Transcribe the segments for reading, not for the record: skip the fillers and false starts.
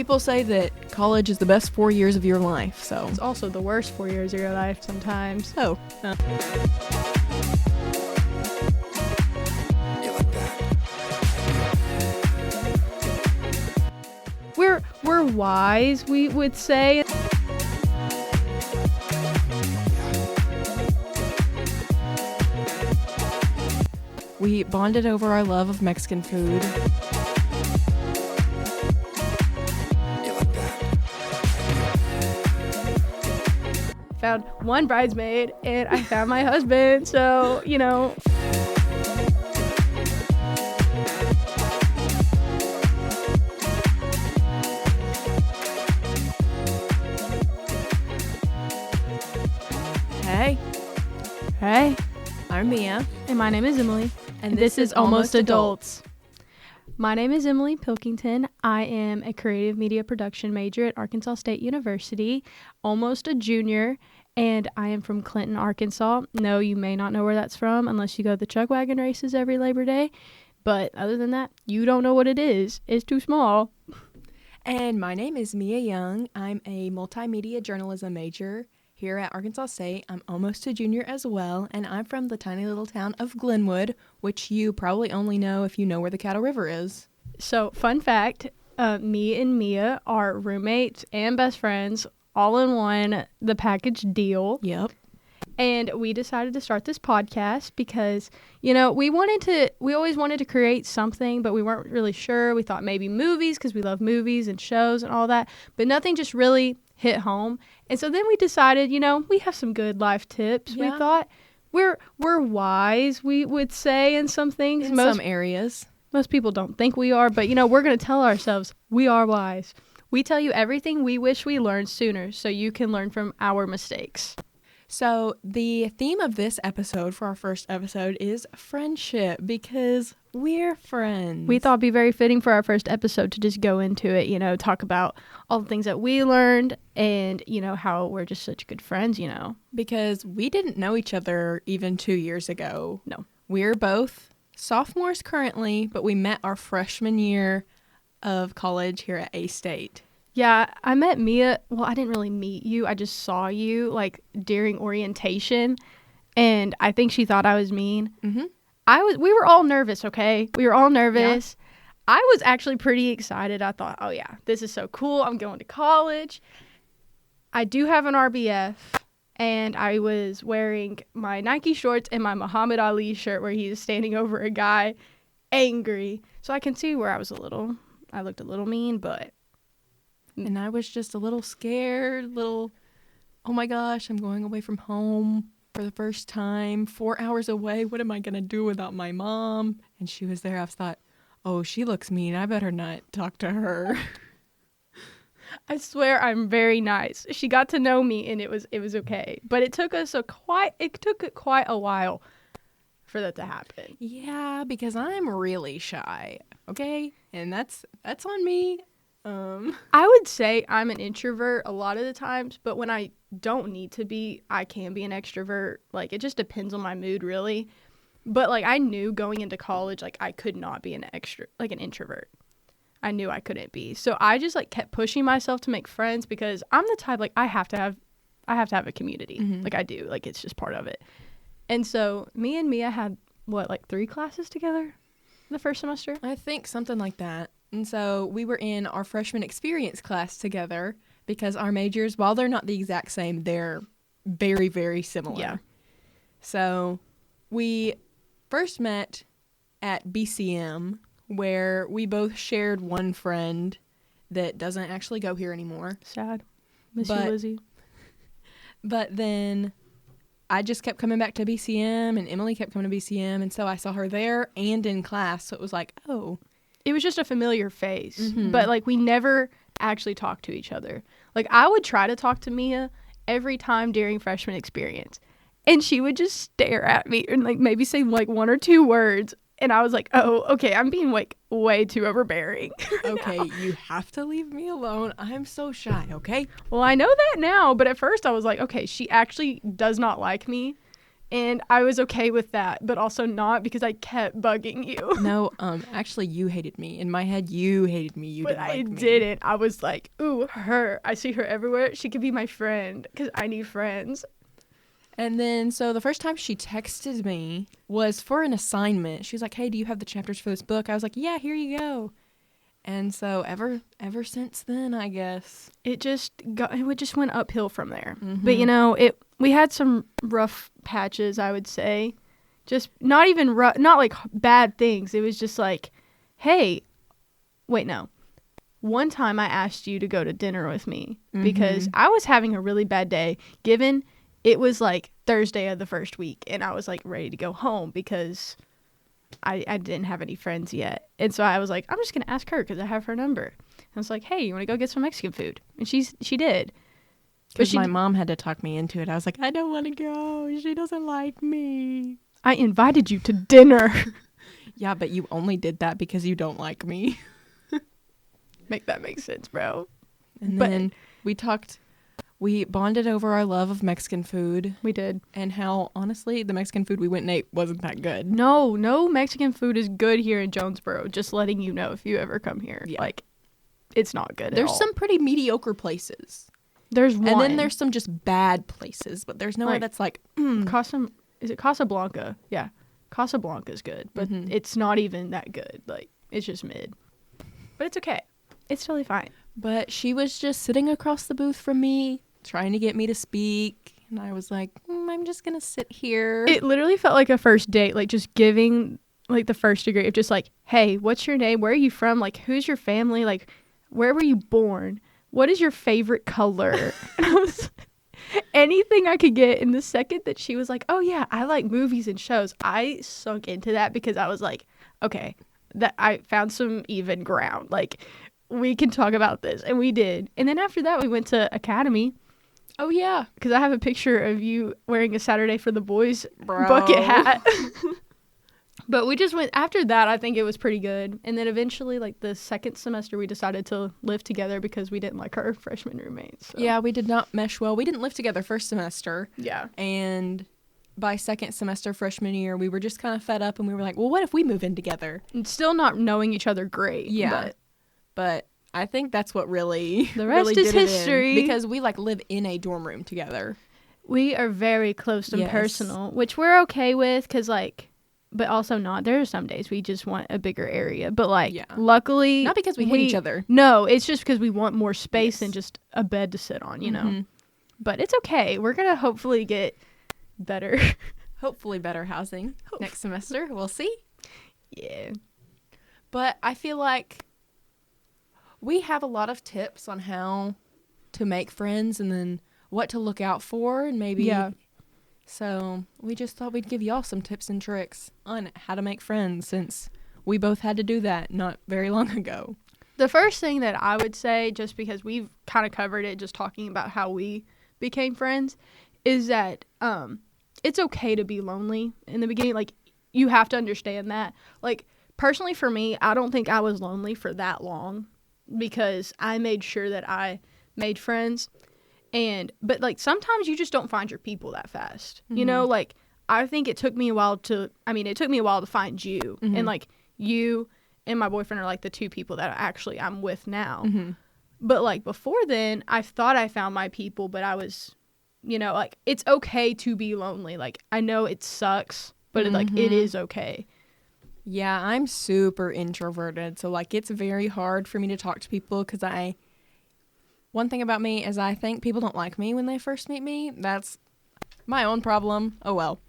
people say that college is the best 4 years of your life, so. It's also the worst 4 years of your life sometimes. Oh. We're wise, we would say. We bonded over our love of Mexican food. Found one bridesmaid and I found my husband, so, you know. Hey, I'm Mia. and my name is Emily, And this is Almost Adults. My name is Emily Pilkington. I am a creative media production major at Arkansas State University, almost a junior, and I am from Clinton, Arkansas. No, you may not know where that's from unless you go to the chuck wagon races every Labor Day, but other than that, you don't know what it is. It's too small. And my name is Mia Young. I'm a multimedia journalism major here at Arkansas State. I'm almost a junior as well, and I'm from the tiny little town of Glenwood, which you probably only know if you know where the Cattle River is. So, fun fact, me and Mia are roommates and best friends, all in one, the package deal. Yep. And we decided to start this podcast because, you know, we always wanted to create something, but we weren't really sure. We thought maybe movies because we love movies and shows and all that, but nothing just really hit home. And so then we decided, you know, we have some good life tips. Yeah. We thought we're wise, we would say, in some things. In some areas. Most people don't think we are, but, you know, we're going to tell ourselves we are wise. We tell you everything we wish we learned sooner so you can learn from our mistakes. So the theme of this episode for our first episode is friendship, because we're friends. We thought it'd be very fitting for our first episode to just go into it, you know, talk about all the things that we learned and, you know, how we're just such good friends, you know. Because we didn't know each other even 2 years ago. No. We're both sophomores currently, but we met our freshman year of college here at A-State. Yeah, I met Mia. Well, I didn't really meet you. I just saw you, like, during orientation, and I think she thought I was mean. Mm-hmm. We were all nervous, okay? We were all nervous. Yeah. I was actually pretty excited. I thought, oh, yeah, this is so cool. I'm going to college. I do have an RBF, and I was wearing my Nike shorts and my Muhammad Ali shirt where he was standing over a guy, angry. So I can see where I looked a little mean, but... And I was just a little scared, oh my gosh, I'm going away from home for the first time, 4 hours away. What am I going to do without my mom? And she was there. I thought, oh, she looks mean. I better not talk to her. I swear I'm very nice. She got to know me and it was okay. But it took quite a while for that to happen. Yeah, because I'm really shy, okay? And that's on me. I would say I'm an introvert a lot of the times, but when I don't need to be, I can be an extrovert. Like, it just depends on my mood, really. But, like, I knew going into college, like, I could not be an introvert. I knew I couldn't be. So I just, like, kept pushing myself to make friends because I'm the type, like, I have to have a community. Mm-hmm. Like, I do. Like, it's just part of it. And so me and Mia had, 3 classes together the first semester? I think something like that. And so we were in our freshman experience class together because our majors, while they're not the exact same, they're very, very similar. Yeah. So we first met at BCM, where we both shared one friend that doesn't actually go here anymore. Sad. Miss you, Lizzie. But then I just kept coming back to BCM, and Emily kept coming to BCM, and so I saw her there and in class. So it was like, oh. It was just a familiar face, but, like, we never actually talked to each other. Like, I would try to talk to Mia every time during freshman experience, and she would just stare at me and, like, maybe say, like, 1 or 2 words, and I was like, oh, okay, I'm being, like, way too overbearing. Okay, you have to leave me alone. I'm so shy, okay? Well, I know that now, but at first I was like, okay, she actually does not like me, And I was okay with that, but also not because I kept bugging you. No, actually, you hated me. In my head, you hated me. You But didn't I like me. didn't. I was like, ooh, her. I see her everywhere. She could be my friend because I need friends. And then, so the first time she texted me was for an assignment. She was like, hey, do you have the chapters for this book? I was like, yeah, here you go. And so ever since then, I guess. It just went uphill from there. Mhm. But, you know, we had some rough patches, I would say. Just not even rough, not like bad things. It was just like, hey, wait, no. One time I asked you to go to dinner with me because I was having a really bad day, given it was like Thursday of the first week, and I was like ready to go home because I didn't have any friends yet. And so I was like, I'm just going to ask her because I have her number. I was like, hey, you want to go get some Mexican food? And she did. Because my mom had to talk me into it. I was like, I don't want to go. She doesn't like me. I invited you to dinner. Yeah, but you only did that because you don't like me. Make that make sense, bro. And But- then we bonded over our love of Mexican food We did. and how, honestly, the Mexican food we went and ate wasn't that good. No Mexican food is good here in Jonesboro. Just letting you know if you ever come here. Yeah. Like, it's not good There's at all. some pretty mediocre places. There's one. And then there's some just bad places, but there's nowhere Like- that's like, Is it Casablanca? Yeah. Casablanca's good, but it's not even that good. Like, it's just mid. But it's okay. It's totally fine. But she was just sitting across the booth from me, trying to get me to speak. And I was like, I'm just going to sit here. It literally felt like a first date, like just giving like the first degree of just like, hey, what's your name? Where are you from? Like, who's your family? Like, where were you born? What is your favorite color? And I was anything I could get. And the second that she was like, oh yeah, I like movies and shows, I sunk into that because I was like, okay, that I found some even ground. Like, we can talk about this. And we did. And then after that, we went to Academy Oh, yeah. because I have a picture of you wearing a Saturday for the Boys Bro. bucket hat. But we just went after that. I think it was pretty good. And then eventually, like the second semester, we decided to live together because we didn't like our freshman roommates. So. Yeah, we did not mesh well. We didn't live together first semester. Yeah. And by second semester, freshman year, we were just kind of fed up and we were like, well, what if we move in together? And still not knowing each other great. Yeah. But I think that's what really The rest really is did it in, history. because we like live in a dorm room together. We are very close and Yes. personal, which we're okay with because, like, but also not. There are some days we just want a bigger area. But, like, Yeah. luckily. Not because we hate each other. No, it's just because we want more space Yes. than just a bed to sit on, you know? Mhm. But it's okay. We're going to hopefully get better. Hopefully better housing next semester. We'll see. Yeah. But I feel like we have a lot of tips on how to make friends and then what to look out for and maybe. Yeah. So we just thought we'd give y'all some tips and tricks on how to make friends since we both had to do that not very long ago. The first thing that I would say, just because we've kind of covered it, just talking about how we became friends, is that it's okay to be lonely in the beginning. Like, you have to understand that. Like, personally for me, I don't think I was lonely for that long because I made sure that I made friends. But like, sometimes you just don't find your people that fast. You know, like, I think it took me a while to find you. And like, you and my boyfriend are like the two people that I'm with now. But like before then, I thought I found my people, but I was, you know, like, it's okay to be lonely. Like, I know it sucks, but it is okay. Yeah, I'm super introverted. So like it's very hard for me to talk to people because one thing about me is I think people don't like me when they first meet me. That's my own problem. Oh well.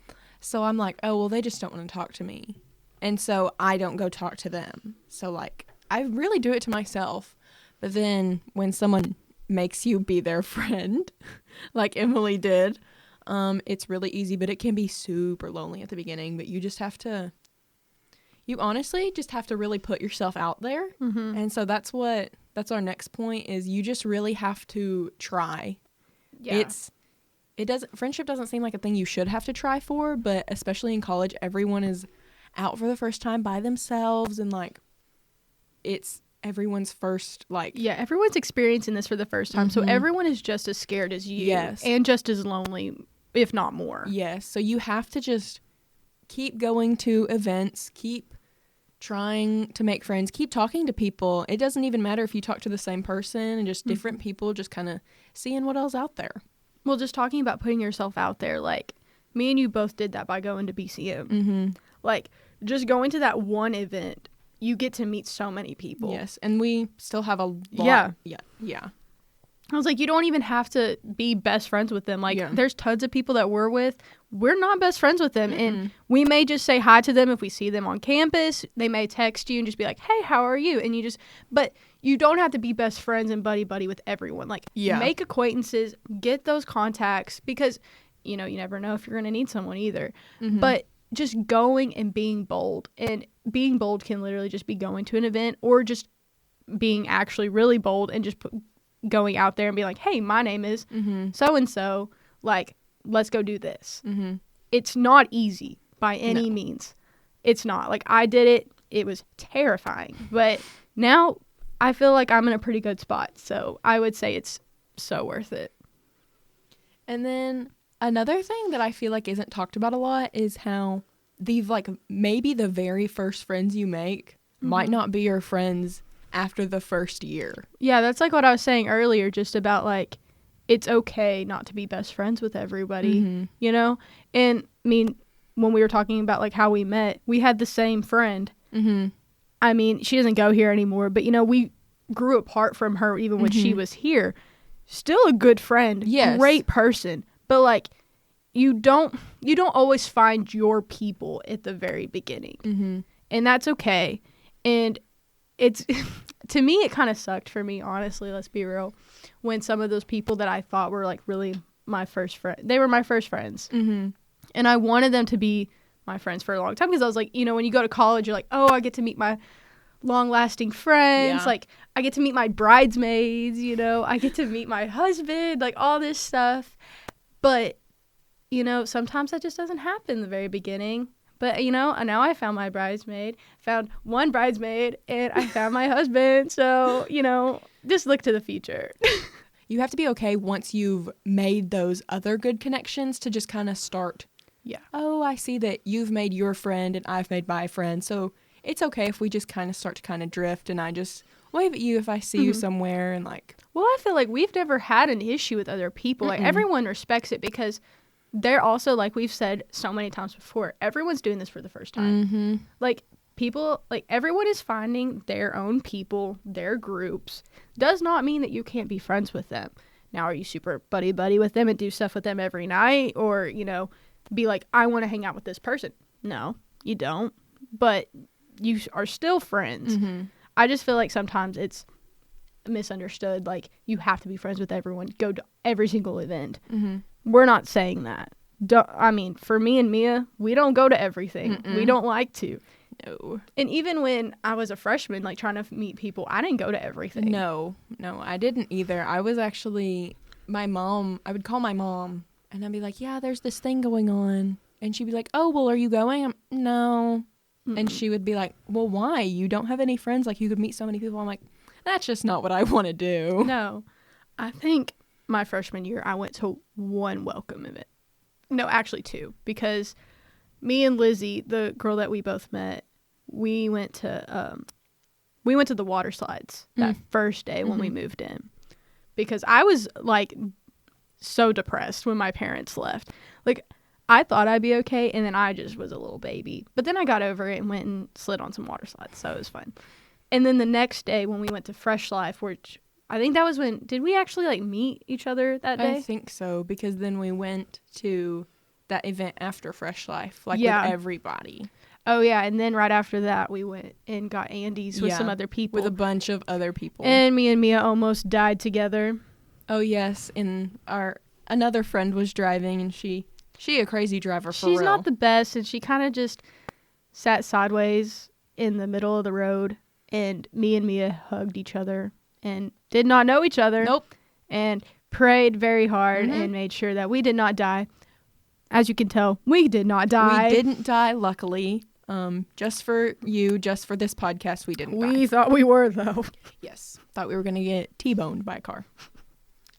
So I'm like, oh well, they just don't want to talk to me. And so I don't go talk to them. So like I really do it to myself. But then when someone makes you be their friend, like Emily did, it's really easy, but it can be super lonely at the beginning. But you honestly just have to really put yourself out there. And so that's our next point is you just really have to try. Yeah. Friendship doesn't seem like a thing you should have to try for, but especially in college, everyone is out for the first time by themselves and like it's everyone's first like Yeah, everyone's experiencing this for the first time, so everyone is just as scared as you. Yes. And just as lonely if not more. Yes. So you have to just keep going to events, keep trying to make friends, keep talking to people. It doesn't even matter if you talk to the same person and just different people, just kind of seeing what else out there. Well, just talking about putting yourself out there, like, me and you both did that by going to BCM. Mm-hmm. Like, just going to that one event, you get to meet so many people. Yes. And we still have a lot. Yeah. Yeah. I was like, you don't even have to be best friends with them. Like, there's tons of people that we're with. We're not best friends with them. And we may just say hi to them if we see them on campus. They may text you and just be like, hey, how are you? And but you don't have to be best friends and buddy with everyone. Like, make acquaintances, get those contacts, because, you never know if you're going to need someone either. But just going and being bold. And being bold can literally just be going to an event, or just being actually really bold and just going out there and be like, hey, my name is so-and-so, like, let's go do this. It's not easy by any means. It's not. Like, I did it. It was terrifying. But now I feel like I'm in a pretty good spot. So I would say it's so worth it. And then another thing that I feel like isn't talked about a lot is how maybe the very first friends you make might not be your friends after the first year. Yeah, that's like what I was saying earlier, just about, like, it's okay not to be best friends with everybody, And I mean, when we were talking about, like, how we met, we had the same friend. I mean, she doesn't go here anymore, but, we grew apart from her even when she was here. Still a good friend. Yes. Great person. But, like, you don't always find your people at the very beginning. And that's okay. And it's to me, it kind of sucked for me, honestly, let's be real, when some of those people that I thought were, like, really my first friend, they were my first friends. And I wanted them to be my friends for a long time, because I was like, when you go to college, you're like, oh, I get to meet my long-lasting friends. Like, I get to meet my bridesmaids, I get to meet my husband, like, all this stuff. But, sometimes that just doesn't happen in the very beginning. But, now I found my bridesmaid, found one bridesmaid, and I found my husband. So, just look to the future. You have to be okay once you've made those other good connections to just kind of start. Yeah. Oh, I see that you've made your friend and I've made my friend. So it's okay if we just kind of start to kind of drift, and I just wave at you if I see you somewhere, and, like. Well, I feel like we've never had an issue with other people. Like, everyone respects it, because they're also, like we've said so many times before, everyone's doing this for the first time. Like, people, like, everyone is finding their own people, their groups. Does not mean that you can't be friends with them. Now, are you super buddy with them and do stuff with them every night? Or, be like, I want to hang out with this person. No, you don't. But you are still friends. I just feel like sometimes it's misunderstood. Like, you have to be friends with everyone. Go to every single event. We're not saying that. I mean, for me and Mia, we don't go to everything. We don't like to. No. And even when I was a freshman, like, trying to meet people, I didn't go to everything. No, I didn't either. I was actually, I would call my mom, and I'd be like, yeah, there's this thing going on. And she'd be like, oh, well, are you going? No. And she would be like, well, why? You don't have any friends? Like, you could meet so many people. I'm like, that's just not what I want to do. No. I think my freshman year, I went to one welcome event. No, actually two, because me and Lizzie, the girl that we both met, we went to the water slides that first day when we moved in, because I was, like, so depressed when my parents left. Like, I thought I'd be okay, and then I just was a little baby. But then I got over it and went and slid on some water slides, so it was fun. And then the next day when we went to Fresh Life, which I think that was when, did we actually, like, meet each other that day? I think so, because then we went to that event after Fresh Life, like, with everybody. Oh, yeah, and then right after that, we went and got Andy's with some other people. With a bunch of other people. And me and Mia almost died together. Oh, yes, and another friend was driving, and she a crazy driver for real. She's not the best, and she kind of just sat sideways in the middle of the road, and me and Mia hugged each other and did not know each other. Nope. And prayed very hard and made sure that we did not die. As you can tell, we did not die. We didn't die, luckily. Just for you, just for this podcast, we didn't die. We thought we were, though. Yes. Thought we were going to get T-boned by a car.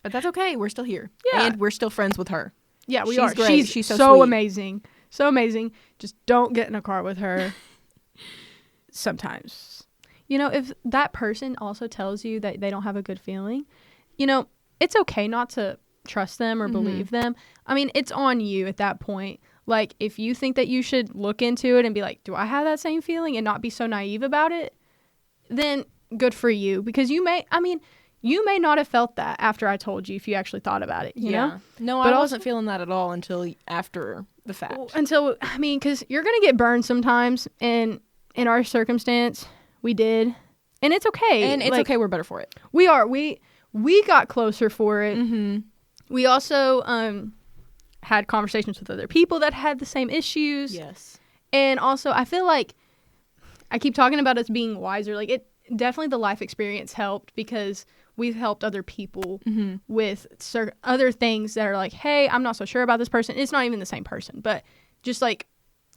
But that's okay. We're still here. Yeah. And we're still friends with her. Yeah, we She's are. great. She's She's so so sweet. amazing. So amazing. Just don't get in a car with her. Sometimes. You know, if that person also tells you that they don't have a good feeling, you know, it's okay not to trust them or believe them. I mean, it's on you at that point. Like, if you think that you should look into it and be like, do I have that same feeling, and not be so naive about it, then good for you. Because you may not have felt that after I told you, if you actually thought about it, you know? No, But I wasn't feeling that at all until after the fact. Because you're going to get burned sometimes, and in our circumstance, we did. And it's okay. And it's okay, we're better for it. We are. We got closer for it. Mm-hmm. We also had conversations with other people that had the same issues. Yes. And also, I feel like I keep talking about us being wiser. Like, it definitely, the life experience helped, because we've helped other people with other things that are like, hey, I'm not so sure about this person. It's not even the same person, but just like,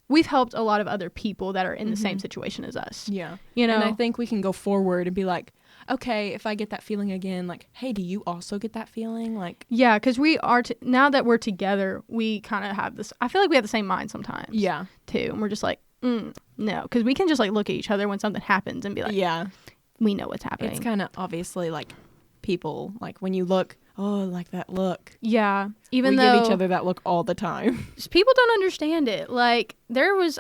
we've helped a lot of other people that are in the same situation as us. Yeah. You know? And I think we can go forward and be like, okay, if I get that feeling again, like, hey, do you also get that feeling? Like, yeah, because we are, now that we're together, we kind of have this, I feel like we have the same mind sometimes. yeah. Too. And we're just like, no. Because we can just like look at each other when something happens and be like, Yeah. we know what's happening. It's kind of obviously like people, like when you look, oh, like that look. Yeah. Even we though give each other that look all the time. people don't understand it. Like, it was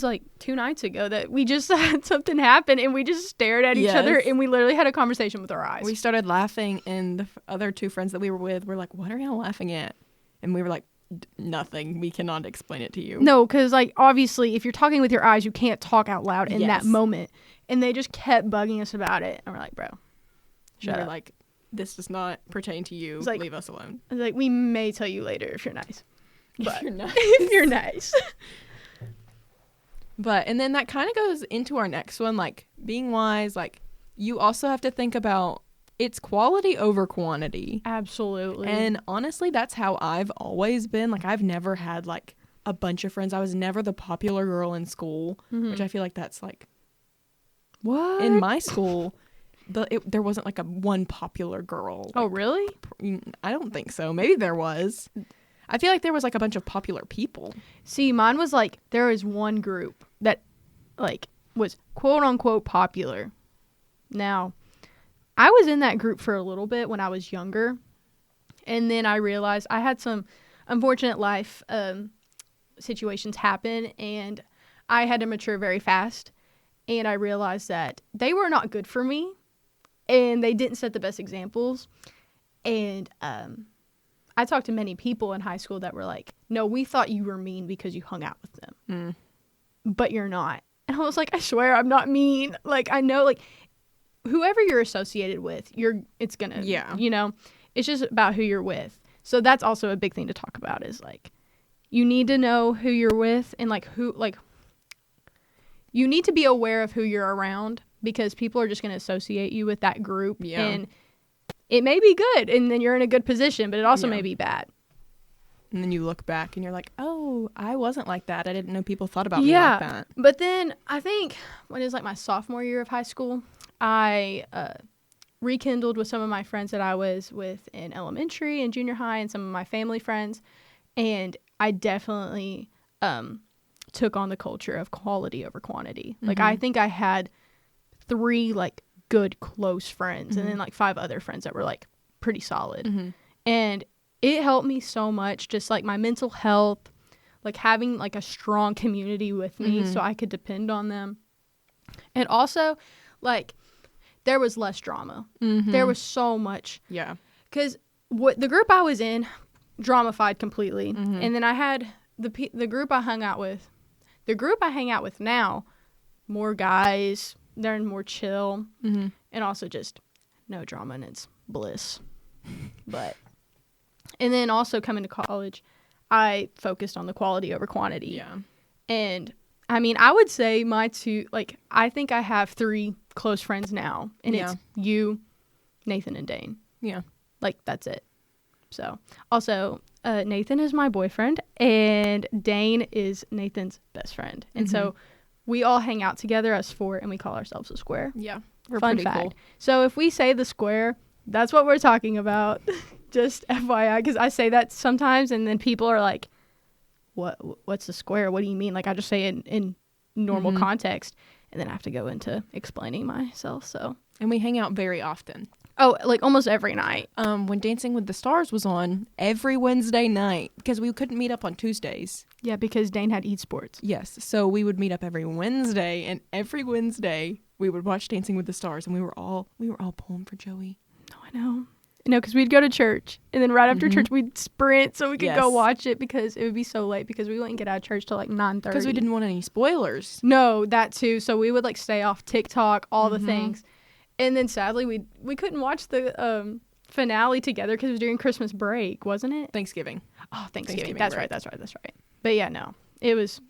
like 2 nights ago that we just had something happen, and we just stared at each other, Yes. and we literally had a conversation with our eyes. We started laughing, and the other 2 friends that we were with were like, what are y'all laughing at? And we were like, nothing. We cannot explain it to you. No, because like, obviously, if you're talking with your eyes, you can't talk out loud in that Yes. moment. And they just kept bugging us about it. And we're like, bro, We shut were up. like, this does not pertain to you. It's like- Leave us alone. I was like, we may tell you later if you're nice. But You're not. if you're nice. But, and then that kind of goes into our next one, like being wise. Like, you also have to think about it's quality over quantity. Absolutely. And honestly, that's how I've always been. Like, I've never had like a bunch of friends. I was never the popular girl in school, which I feel like that's like what? in my school. There wasn't like a one popular girl. Oh, Like, really? I don't think so. Maybe there was. I feel like there was like a bunch of popular people. See, mine was like, there was one group that like was quote unquote popular. Now, I was in that group for a little bit when I was younger. And then I realized I had some unfortunate life situations happen, and I had to mature very fast. And I realized that they were not good for me, and they didn't set the best examples. And I talked to many people in high school that were like, no, we thought you were mean because you hung out with them. But you're not. And I was like, I swear I'm not mean. Like, I know, like, whoever you're associated with, it's gonna, you know, it's just about who you're with. So that's also a big thing to talk about, is like, you need to know who you're with, and like you need to be aware of who you're around, because people are just going to associate you with that group. Yeah. And it may be good, and then you're in a good position, but it also Yeah. may be bad. And then you look back and you're like, oh, I wasn't like that. I didn't know people thought about me like that. But then I think when it was like my sophomore year of high school, I rekindled with some of my friends that I was with in elementary and junior high, and some of my family friends. And I definitely took on the culture of quality over quantity. Like, I think I had 3 like good close friends, and then like 5 other friends that were like pretty solid. And it helped me so much, just like my mental health, like having like a strong community with me so I could depend on them. And also, like, there was less drama. There was so much. Yeah. Because what the group I was in, dramified completely. And then I had the group I hung out with. The group I hang out with now, more guys, they're more chill, and also just no drama, and it's bliss. But, and then also coming to college, I focused on the quality over quantity. Yeah. And I mean, I would say my 2, like, I think I have 3 close friends now, and it's you, Nathan, and Dane. Yeah. Like, that's it. So, also, Nathan is my boyfriend, and Dane is Nathan's best friend. And so we all hang out together as 4, and we call ourselves a square. Yeah. We're Fun pretty fact. cool. So if we say the square, that's what we're talking about. Just FYI, because I say that sometimes, and then people are like, what's a square? What do you mean? Like, I just say it in normal context, and then I have to go into explaining myself, so. And we hang out very often. Oh, like almost every night. When Dancing with the Stars was on, every Wednesday night, because we couldn't meet up on Tuesdays. Yeah, because Dane had esports. Yes, so we would meet up every Wednesday, and every Wednesday we would watch Dancing with the Stars, and we were all pulling for Joey. Oh, I know. No, because we'd go to church, and then right after church we'd sprint so we could go watch it, because it would be so late because we wouldn't get out of church till like 9:30. Because we didn't want any spoilers. No, that too. So we would like stay off TikTok, all the things. And then sadly we couldn't watch the finale together because it was during Christmas break, wasn't it? Thanksgiving. Oh, Thanksgiving, That's right. right. But yeah, no. It was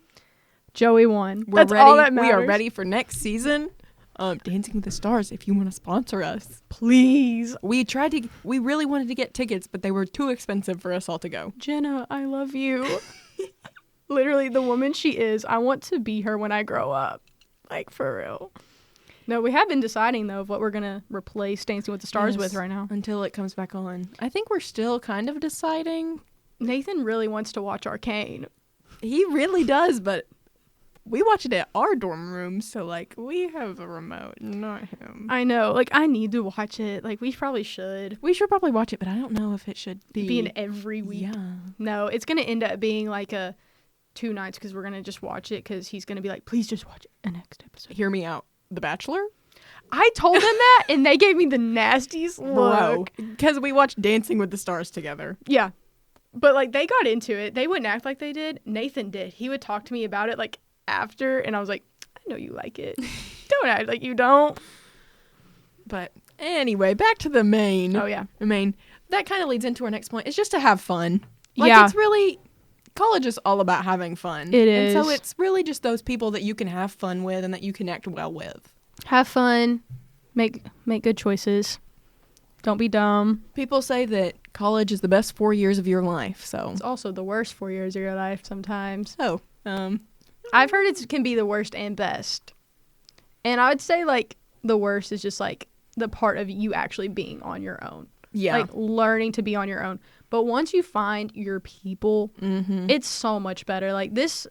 Joey won. That's all that matters. We are ready for next season. Dancing with the Stars, if you want to sponsor us. Please. We really wanted to get tickets, but they were too expensive for us all to go. Jenna, I love you. Literally the woman she is. I want to be her when I grow up. Like, for real. No, we have been deciding, though, of what we're going to replace Dancing with the Stars with right now. Until it comes back on. I think we're still kind of deciding. Nathan really wants to watch Arcane. He really does, but we watch it at our dorm room, so, like, we have a remote, not him. I know. Like, I need to watch it. Like, we probably should. We should probably watch it, but I don't know if it should be an every week. Yeah. No, it's going to end up being, like, 2 nights because we're going to just watch it because he's going to be like, please just watch it the next episode. Hear me out. The Bachelor? I told them that, and they gave me the nastiest look. Because we watched Dancing with the Stars together. Yeah. But, like, they got into it. They wouldn't act like they did. Nathan did. He would talk to me about it, like, after, and I was like, I know you like it. Don't act like you don't. But anyway, back to the main. Oh, yeah. The main. That kind of leads into our next point. It's just to have fun. Like, yeah. It's really... College is all about having fun. It is. And so it's really just those people that you can have fun with and that you connect well with. Have fun. Make good choices. Don't be dumb. People say that college is the best 4 years of your life, so... It's also the worst 4 years of your life sometimes. Oh, I've heard it can be the worst and best. And I would say, like, the worst is just, like, the part of you actually being on your own. yeah. Like, learning to be on your own. But once you find your people, it's so much better. Like, this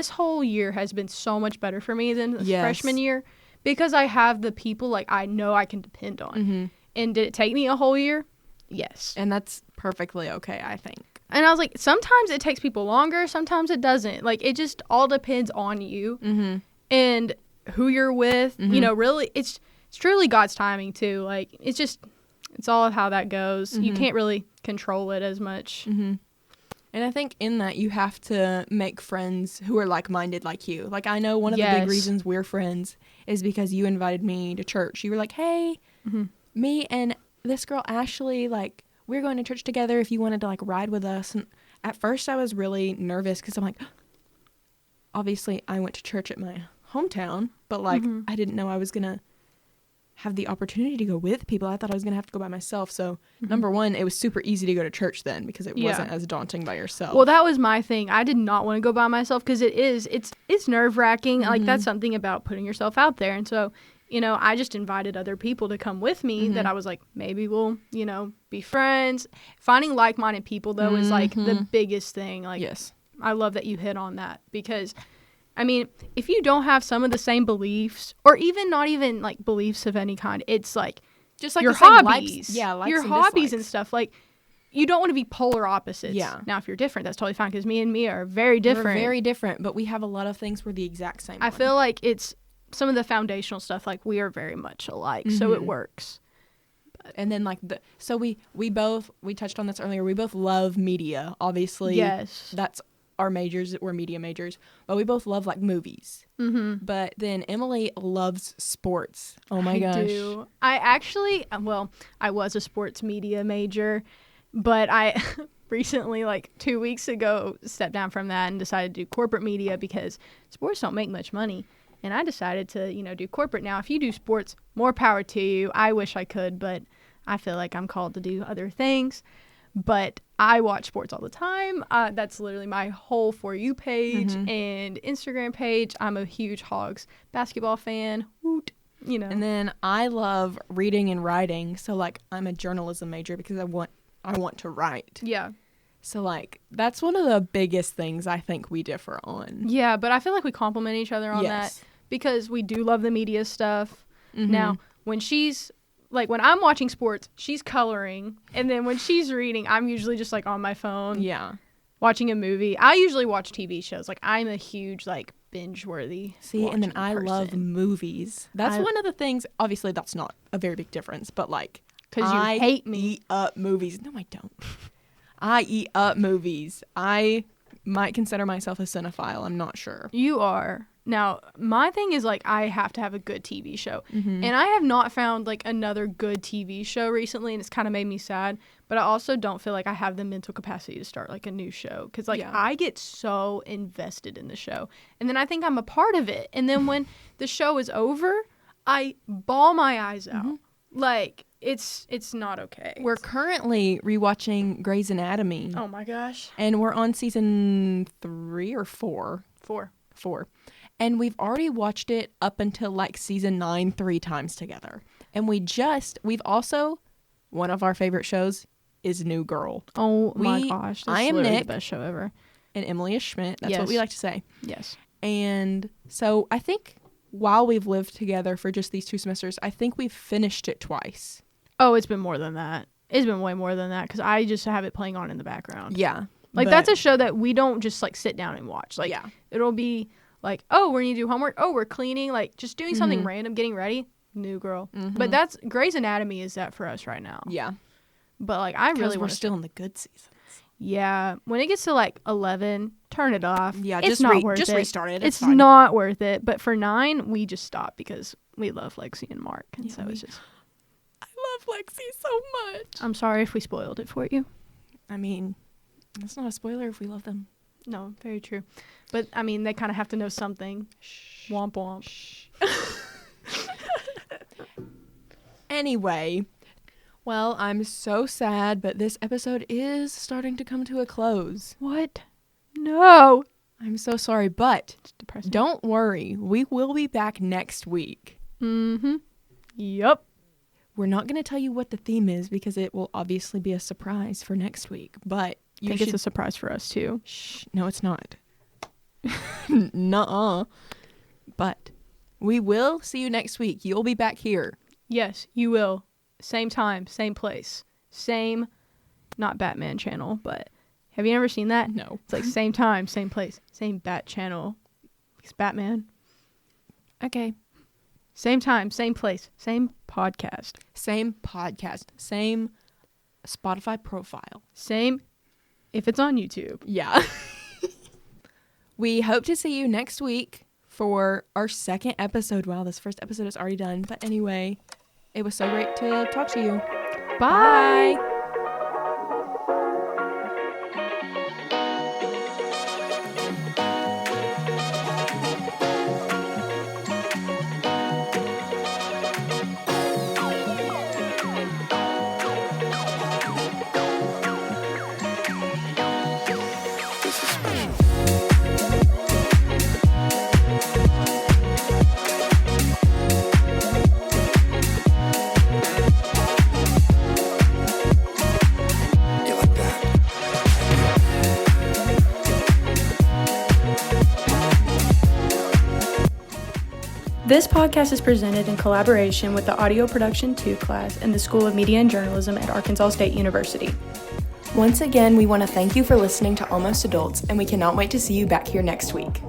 whole year has been so much better for me than the freshman year because I have the people, like, I know I can depend on. And did it take me a whole year? Yes. And that's perfectly okay, I think. And I was like, sometimes it takes people longer, sometimes it doesn't. Like, it just all depends on you and who you're with. You know, really, it's truly God's timing, too. Like, it's all of how that goes. You can't really control it as much. And I think in that, you have to make friends who are like-minded like you. Like, I know one of the big reasons we're friends is because you invited me to church. You were like, hey, me and this girl, Ashley, like, we're going to church together if you wanted to, like, ride with us. And at first I was really nervous because I'm like, obviously I went to church at my hometown, but, like, I didn't know I was going to have the opportunity to go with people. I thought I was going to have to go by myself. So, number one, it was super easy to go to church then because it wasn't as daunting by yourself. Well, that was my thing. I did not want to go by myself because it's nerve-wracking. Like, that's something about putting yourself out there. And so, you know, I just invited other people to come with me that I was like, maybe we'll, you know, be friends. Finding like-minded people, though, is, like, the biggest thing. Like, I love that you hit on that because, I mean, if you don't have some of the same beliefs or even not even, like, beliefs of any kind, it's, like, just like your the same hobbies. likes your and hobbies dislikes. and stuff. Like, you don't want to be polar opposites. Yeah. Now, if you're different, that's totally fine because me and Mia are very different. We're very different, but we have a lot of things we're the exact same. I feel like it's some of the foundational stuff, like, we are very much alike, so it works. And then, like, we touched on this earlier, we both love media, obviously. Yes. That's our majors, we're media majors, but we both love, like, movies. But then Emily loves sports. Oh my gosh. I do. I actually, well, I was a sports media major, but I recently, like 2 weeks ago, stepped down from that and decided to do corporate media because sports don't make much money. And I decided to, you know, do corporate. Now, if you do sports, more power to you. I wish I could, but I feel like I'm called to do other things. But I watch sports all the time. That's literally my whole For You page and Instagram page. I'm a huge Hogs basketball fan. Woot, you know. And then I love reading and writing. So, like, I'm a journalism major because I want I want to write. Yeah. So, like, that's one of the biggest things I think we differ on. Yeah, but I feel like we complement each other on that because we do love the media stuff. Mm-hmm. Now, when she's, like, when I'm watching sports, she's coloring. And then when she's reading, I'm usually just, like, on my phone. Yeah. Watching a movie. I usually watch TV shows. Like, I'm a huge, like, binge-worthy and then I person. love movies. That's one of the things, obviously that's not a very big difference, but, like, because you hate me. Eat up movies. No, I don't. I eat up movies. I might consider myself a cinephile. I'm not sure. You are. Now, my thing is, like, I have to have a good TV show. Mm-hmm. And I have not found, like, another good TV show recently, and it's kind of made me sad. But I also don't feel like I have the mental capacity to start, like, a new show. Because, like, I get so invested in the show. And then I think I'm a part of it. And then when the show is over, I bawl my eyes out. Mm-hmm. Like, it's not okay. We're currently rewatching Grey's Anatomy. Oh, my gosh. And we're on season 3 or 4. 4. And we've already watched it up until, like, season 9 3 times together. And we've also, one of our favorite shows is New Girl. Oh, my gosh. I am Nick. The best show ever. And Emily is Schmidt. That's what we like to say. Yes. And so I think while we've lived together for just these 2 semesters, I think we've finished it twice. Oh, it's been more than that. It's been way more than that because I just have it playing on in the background. Yeah. Like, that's a show that we don't just, like, sit down and watch. Like, it'll be like, oh, we're going to do homework. Oh, we're cleaning. Like, just doing something random, getting ready. New Girl. Mm-hmm. But that's Grey's Anatomy is that for us right now. Yeah. But, like, I really we're still in the good seasons. Yeah. When it gets to, like, 11, turn it off. Yeah, it's just not worth it. Just restart it. It's fine. not worth it. But for 9, we just stop because we love Lexi and Mark. And so it's just... I love Lexi so much. I'm sorry if we spoiled it for you. I mean, it's not a spoiler if we love them. No, very true. But, I mean, they kind of have to know something. Shh. Womp womp. Shh. Anyway, well, I'm so sad, but this episode is starting to come to a close. What? No. I'm so sorry, but It's depressing. don't worry. We will be back next week. Mm-hmm. Yup. We're not going to tell you what the theme is because it will obviously be a surprise for next week, but I think it's a surprise for us, too. Shh. No, it's not. Nuh-uh. But we will see you next week. You'll be back here. Yes, you will. Same time, same place. Same, not Batman channel, but have you ever seen that? No. It's like same time, same place, same Bat channel. It's Batman. Okay. Same time, same place, same podcast. Same podcast. Same Spotify profile. Same if it's on YouTube. Yeah. We hope to see you next week for our second episode. Wow, this first episode is already done. But anyway, it was so great to talk to you. Bye. Bye. This podcast is presented in collaboration with the Audio Production 2 class in the School of Media and Journalism at Arkansas State University. Once again, we want to thank you for listening to Almost Adults, and we cannot wait to see you back here next week.